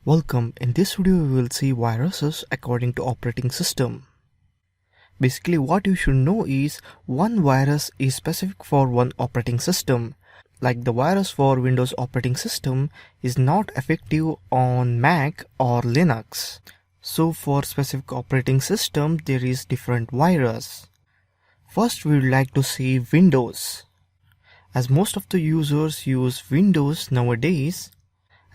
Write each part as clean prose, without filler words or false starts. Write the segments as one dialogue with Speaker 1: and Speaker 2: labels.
Speaker 1: Welcome. In this video we will see viruses according to operating system. Basically what you should know is one virus is specific for one operating system. Like the virus for Windows operating system is not effective on Mac or Linux. So for specific operating system there is different virus. First we would like to see Windows. As most of the users use Windows nowadays,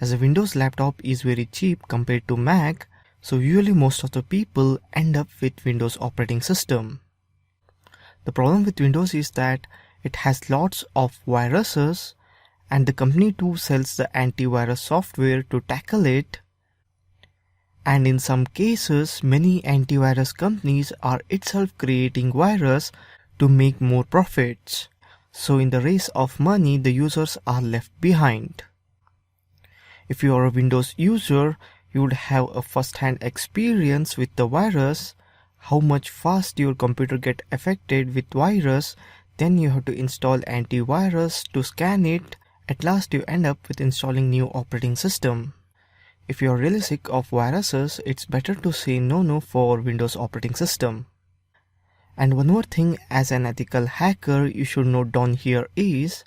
Speaker 1: as a Windows laptop is very cheap compared to Mac, so usually most of the people end up with Windows operating system. The problem with Windows is that it has lots of viruses and the company too sells the antivirus software to tackle it. And in some cases, many antivirus companies are itself creating virus to make more profits. So in the race of money, the users are left behind. If you are a Windows user, you would have a first-hand experience with the virus, how much fast your computer get affected with virus, then you have to install antivirus to scan it. At last you end up with installing new operating system. If you are really sick of viruses, it's better to say no for Windows operating system. And one more thing as an ethical hacker you should note down here is,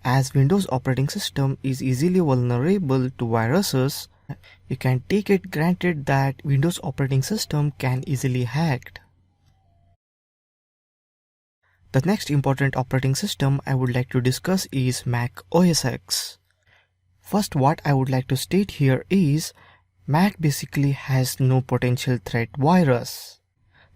Speaker 1: as Windows operating system is easily vulnerable to viruses, you can take it granted that Windows operating system can easily hacked. The next important operating system I would like to discuss is Mac OS X. First, what I would like to state here is, Mac basically has no potential threat virus.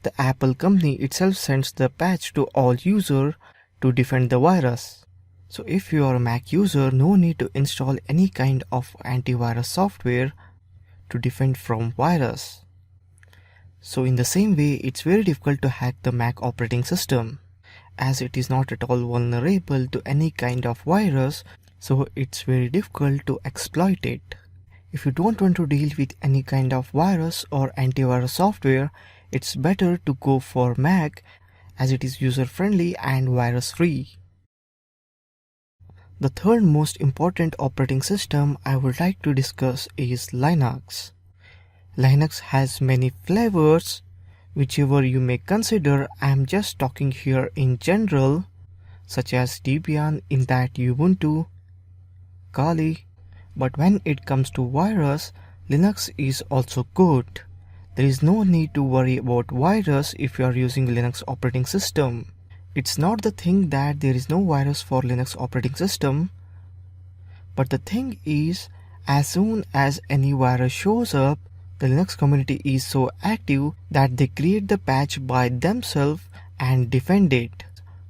Speaker 1: The Apple company itself sends the patch to all users to defend the virus. So if you are a Mac user, no need to install any kind of antivirus software to defend from virus. So in the same way, it's very difficult to hack the Mac operating system, as it is not at all vulnerable to any kind of virus, so it's very difficult to exploit it. If you don't want to deal with any kind of virus or antivirus software, it's better to go for Mac, as it is user friendly and virus free. The third most important operating system I would like to discuss is Linux. Linux has many flavors, whichever you may consider. I am just talking here in general, such as Debian, in that Ubuntu, Kali. But when it comes to virus, Linux is also good. There is no need to worry about virus if you are using Linux operating system. It's not the thing that there is no virus for Linux operating system, but the thing is, as soon as any virus shows up, the Linux community is so active that they create the patch by themselves and defend it.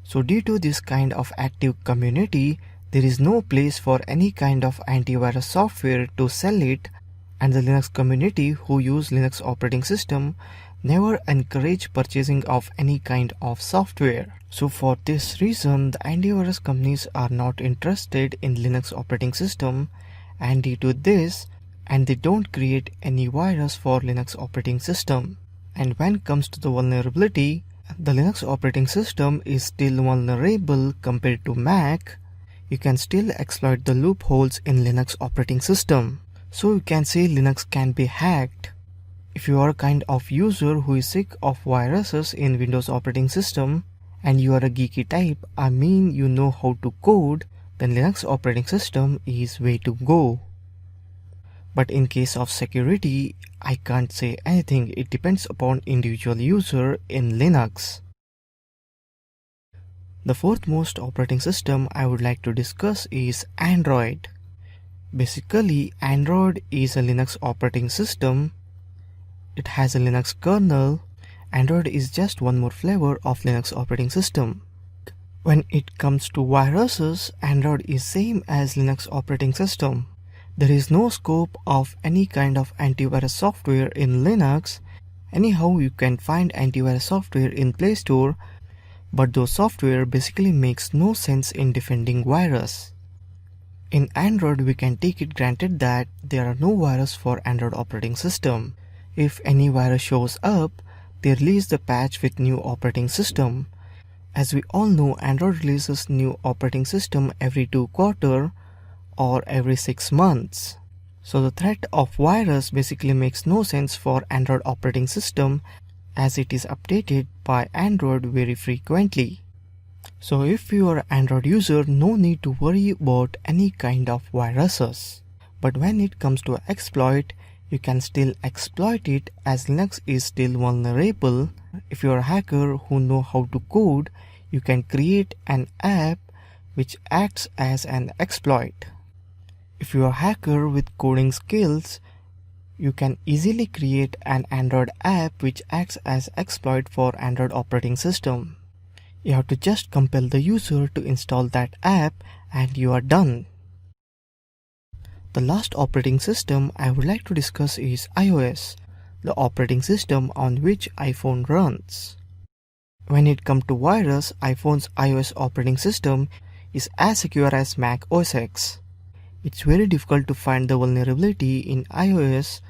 Speaker 1: So due to this kind of active community, there is no place for any kind of antivirus software to sell it, and the Linux community who use Linux operating system never encourage purchasing of any kind of software. So for this reason, the antivirus companies are not interested in Linux operating system, and due to this, and they don't create any virus for Linux operating system. And when it comes to the vulnerability, the Linux operating system is still vulnerable compared to Mac. You can still exploit the loopholes in Linux operating system. So you can say Linux can be hacked. If you are a kind of user who is sick of viruses in Windows operating system and you are a geeky type, I mean you know how to code, then Linux operating system is way to go. But in case of security, I can't say anything. It depends upon individual user in Linux. The fourth most operating system I would like to discuss is Android. Basically, Android is a Linux operating system. It has a Linux kernel. Android is just one more flavor of Linux operating system. When it comes to viruses, Android is same as Linux operating system. There is no scope of any kind of antivirus software in Linux. Anyhow, you can find antivirus software in Play Store, but those software basically makes no sense in defending virus. In Android, we can take it granted that there are no viruses for Android operating system. If any virus shows up, they release the patch with new operating system. As we all know, Android releases new operating system every 2 quarters or every 6 months. So the threat of virus basically makes no sense for Android operating system as it is updated by Android very frequently. So if you are an Android user, no need to worry about any kind of viruses. But when it comes to exploit, you can still exploit it as Linux is still vulnerable. If you are a hacker who know how to code, you can create an app which acts as an exploit. If you are a hacker with coding skills, you can easily create an Android app which acts as exploit for Android operating system. You have to just compel the user to install that app and you are done. The last operating system I would like to discuss is iOS, the operating system on which iPhone runs. When it comes to virus, iPhone's iOS operating system is as secure as Mac OS X. It's very difficult to find the vulnerability in iOS.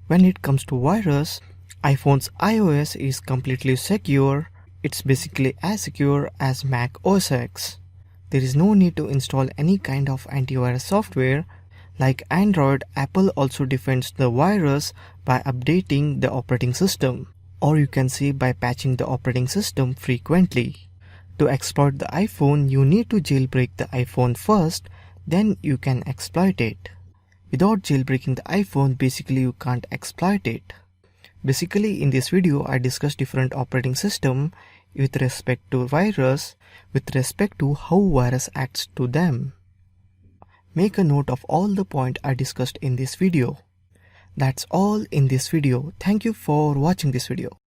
Speaker 1: When it comes to virus, iPhone's iOS is completely secure. It's basically as secure as Mac OS X. There is no need to install any kind of antivirus software. Like Android, Apple also defends the virus by updating the operating system, or you can say by patching the operating system frequently. To exploit the iPhone, you need to jailbreak the iPhone first, then you can exploit it. Without jailbreaking the iPhone, basically you can't exploit it. Basically, in this video, I discussed different operating system with respect to virus, with respect to how virus acts to them. Make a note of all the points I discussed in this video. That's all in this video. Thank you for watching this video.